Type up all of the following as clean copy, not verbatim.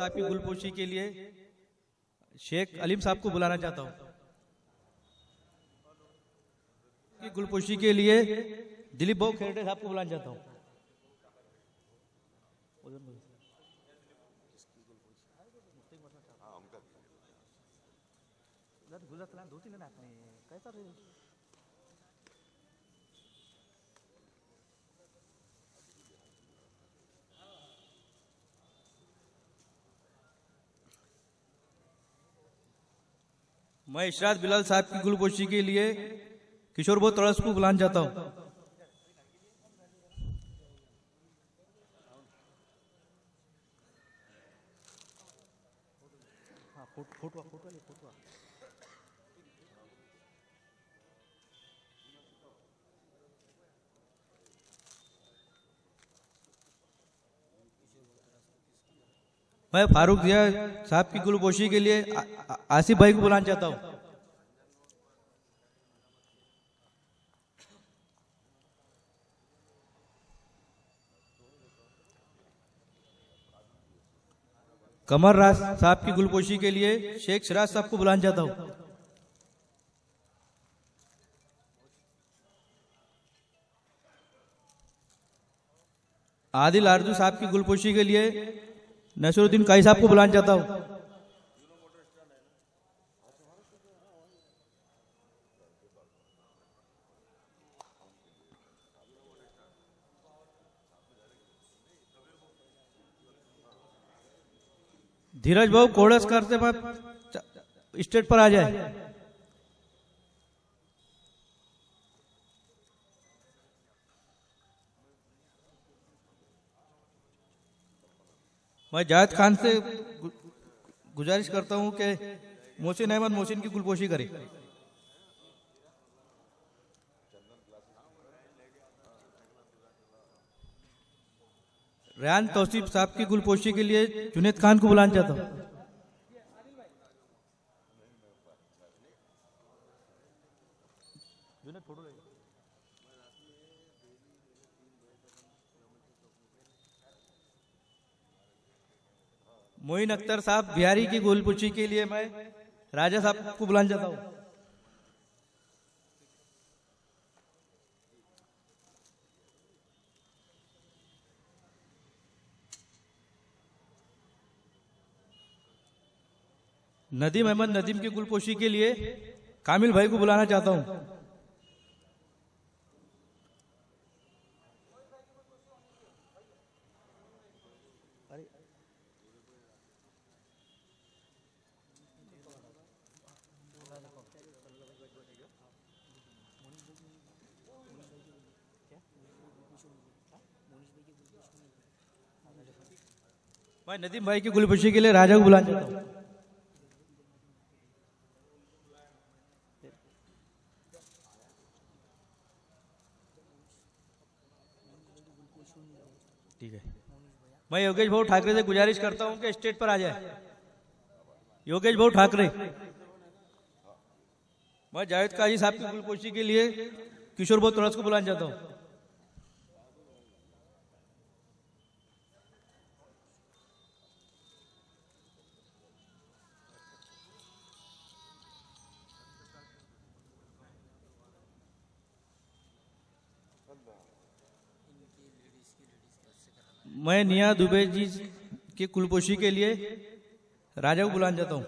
साहब की गुलपोशी के लिए शेख अलीम साहब को बुलाना चाहता हूँ। गुलपोशी के लिए दिलीप भाऊ खेरटे साहब को बुलाना चाहता हूँ। मैं इशरात बिलाल साहब की गुलपोशी के लिए किशोर भाऊ तड़स को बुलाना चाहता हूँ। मैं फारूक जिया साहब की गुलपोशी के लिए आसिफ भाई को बुलाना चाहता हूँ। कमर राज साहब की गुलपोशी के लिए शेख सिराज साहब को बुलाना चाहता हूँ। आदिल आरजू साहब की गुलपोशी के लिए नसरुद्दीन काई साहब को बुलाना चाहता हूँ। धीरज भाऊ कोड़स करते बाद स्टेज पर आ जाए। मैं जायद खान से गुजारिश करता हूं कि मोहसिन अहमद मोहसिन की गुलपोशी करे। रेहान तौसीफ साहब की गुलपोशी के लिए जुनेद खान को बुलाना चाहता हूं। मोइन अख्तर साहब बिहारी की गुलपोशी के लिए मैं राजा साहब को बुलाना चाहता हूं। नदीम अहमद नदीम की गुलपोशी के लिए कामिल भाई को बुलाना चाहता हूं। मैं नदीम भाई की गुलपोशी के लिए राजा को बुलाना चाहता हूं। ठीक है। मैं योगेश भाऊ ठाकरे से गुजारिश करता हूं कि स्टेज पर आ जाए। योगेश भाऊ ठाकरे। मैं जावेद काजी साहब की गुलपोशी के लिए किशोर भाऊ तुरस को बुलाना चाहता हूं। मैं निया दुबे जी की कुलपोशी के लिए राजा को बुलाना चाहता हूं।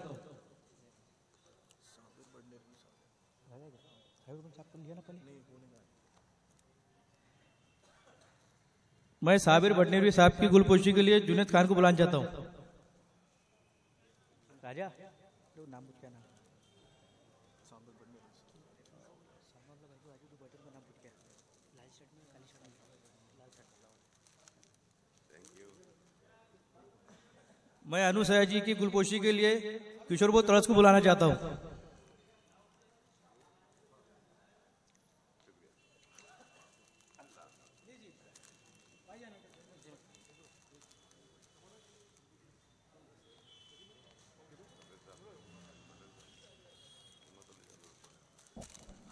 मैं साबिर भटनेरवी साहब की गुलपोशी के लिए जुनेद खान को बुलाना चाहता हूं। राजा नाम क्या नाम? मैं अनुसया जी की गुलपोशी के लिए किशोर भाऊ तड़स को बुलाना चाहता हूं।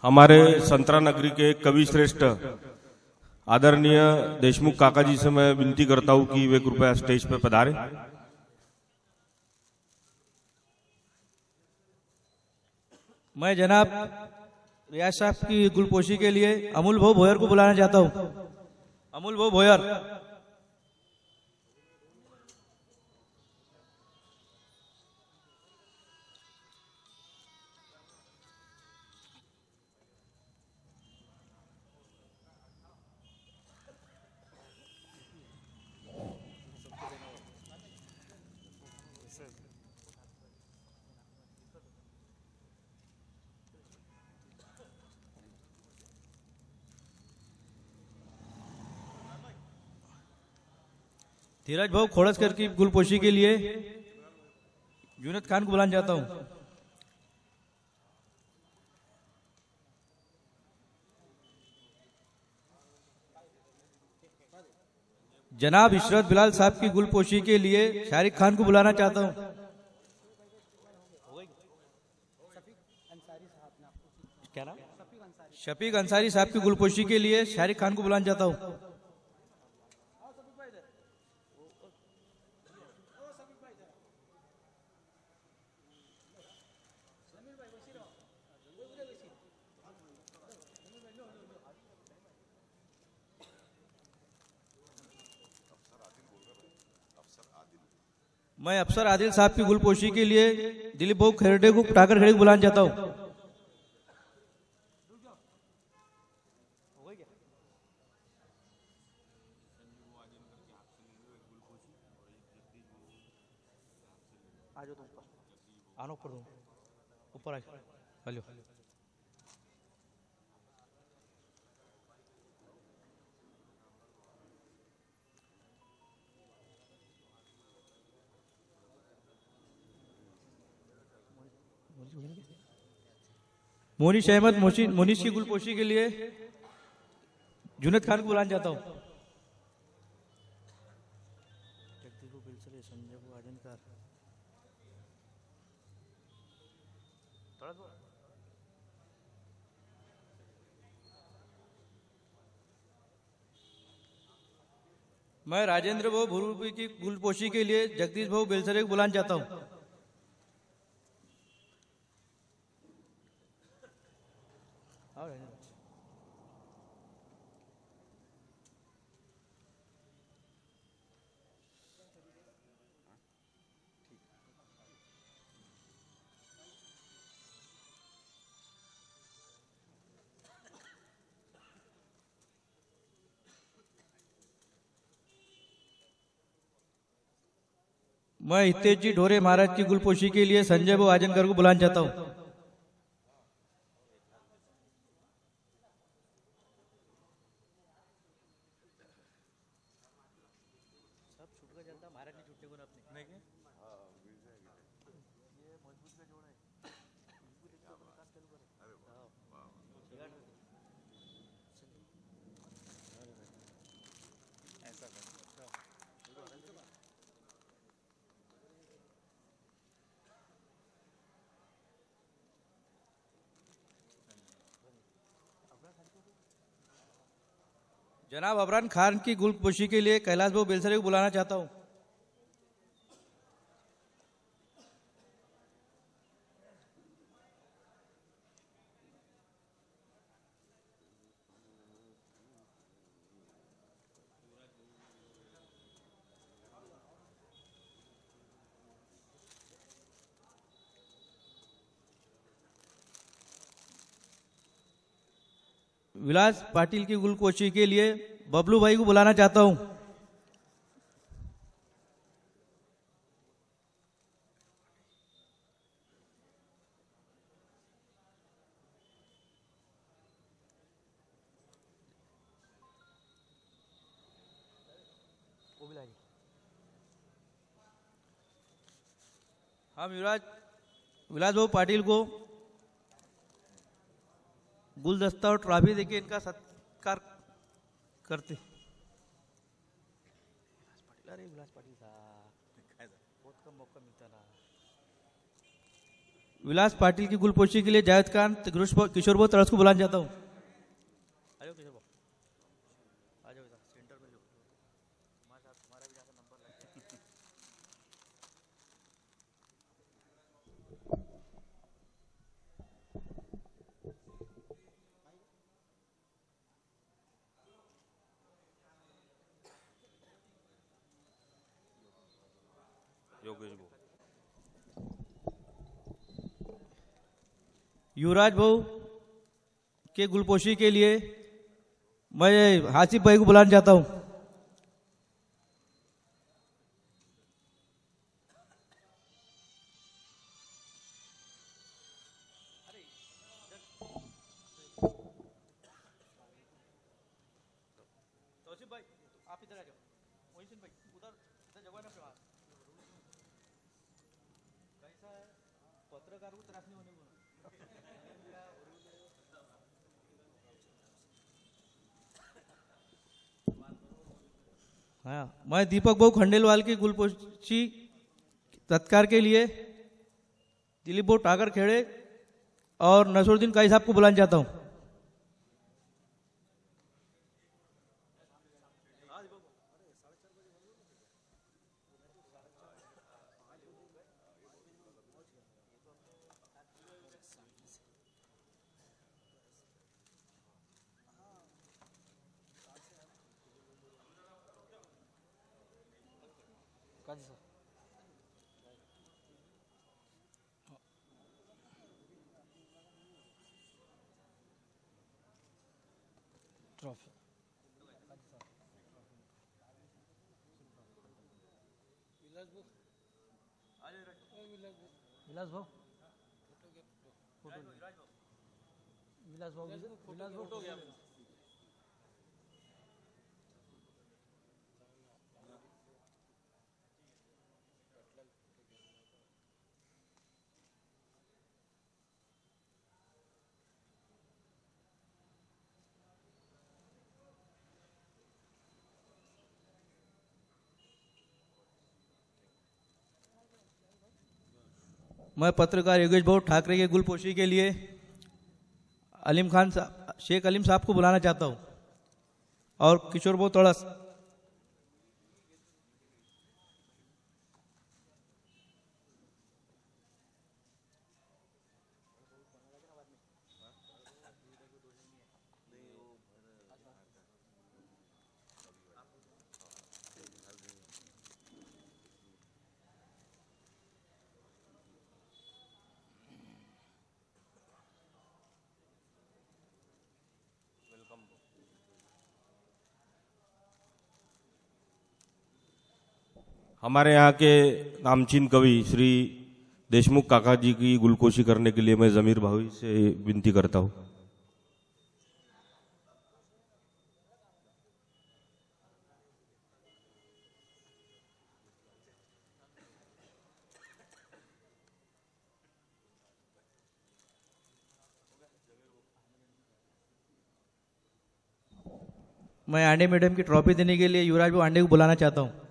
हमारे संतरा नगरी के कवि श्रेष्ठ आदरणीय देशमुख काका जी से मैं विनती करता हूं कि वे कृपया स्टेज पर पधारें। मैं जनाब रियाज साहब की गुलपोशी के लिए अमूल भाऊ भोयर को बुलाना चाहता हूँ। अमूल भाऊ भोयर। धीरज भाऊ खोड़सकर की गुलपोशी के लिए यूनत खान को बुलाना चाहता हूँ। जनाब इशरत बिलाल साहब की गुलपोशी के लिए शारिक खान को बुलाना चाहता हूँ। क्या नाम? शफीक अंसारी साहब की गुलपोशी के लिए शारिक खान को बुलाना चाहता हूँ। मैं अफसर आदिल साहब की गुलपोशी के लिए दिलीप भाऊ खेरडे को ठाकर खेड़े को बुलाना चाहता हूँ। आनो ऊपर हेलो। मोनिश अहमद मोनिश की गुलपोशी के लिए जुनैद खान को बुलाना चाहता हूँ। मैं राजेंद्र भाऊ भूरूपी की गुलपोशी के लिए जगदीश भाऊ बेलसरे को बुलाना चाहता हूँ। मैं हितेश जी ढोरे महाराज की गुलपोशी के लिए संजय भाऊ आजनकर को बुलाना चाहता हूँ। जनाब अबरान खान की गुलपोशी के लिए कैलाश भाऊ बेलसरे को बुलाना चाहता हूँ। विलास पाटिल की गुलपोशी के लिए बबलू भाई को बुलाना चाहता हूं। हम विलास भाऊ पाटिल को गुलदस्ता और ट्रॉफी देके इनका सत्कार करते। विलास पाटिल साहब बहुत कम मौका मिलता ना। विलास पाटिल की गुलपोशी के लिए जावेद खान किशोर भाऊ तरस को बुलाना चाहता हूँ। किशोर भाऊ आ जाओ सेंटर में हमारा भी जाकर नंबर लगे। योगेश भाऊ। युवराज भाऊ के गुलपोशी के लिए मैं हासिफ भाई को बुलाना चाहता हूं। तौसीफ भाई आप इधर आ जाओ। मोहसिन भाई उधर उधर जगह ना प्रभात कैसा है पत्रकार को त्रास नहीं होने को। हाँ मैं दीपक भाऊ खंडेलवाल की गुलपोशी तत्कार के लिए दिलीप भाऊ टाकर खेड़े और नसरुद्दीन काई साहब को बुलाना चाहता हूँ। ट्रॉफी विलास भाऊ विलास भाऊ विलास भाऊ फोटो गया। मैं पत्रकार योगेश भाऊ ठाकरे के गुलपोशी के लिए अलीम खान साहब शेख अलीम साहब को बुलाना चाहता हूं और किशोर भाऊ तड़स। हमारे यहाँ के नामचीन कवि श्री देशमुख काका जी की गुलकोशी करने के लिए मैं जमीर भाई से विनती करता हूँ। मैं आंडे मैडम की ट्रॉफी देने के लिए युवराज भाऊ आंडे को बुलाना चाहता हूं।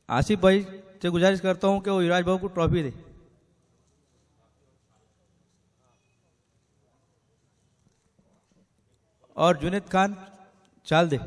आसिफ भाई से गुजारिश करता हूं कि वो युवराज भाऊ को ट्रॉफी दे। और जुनेद खान चाल दे।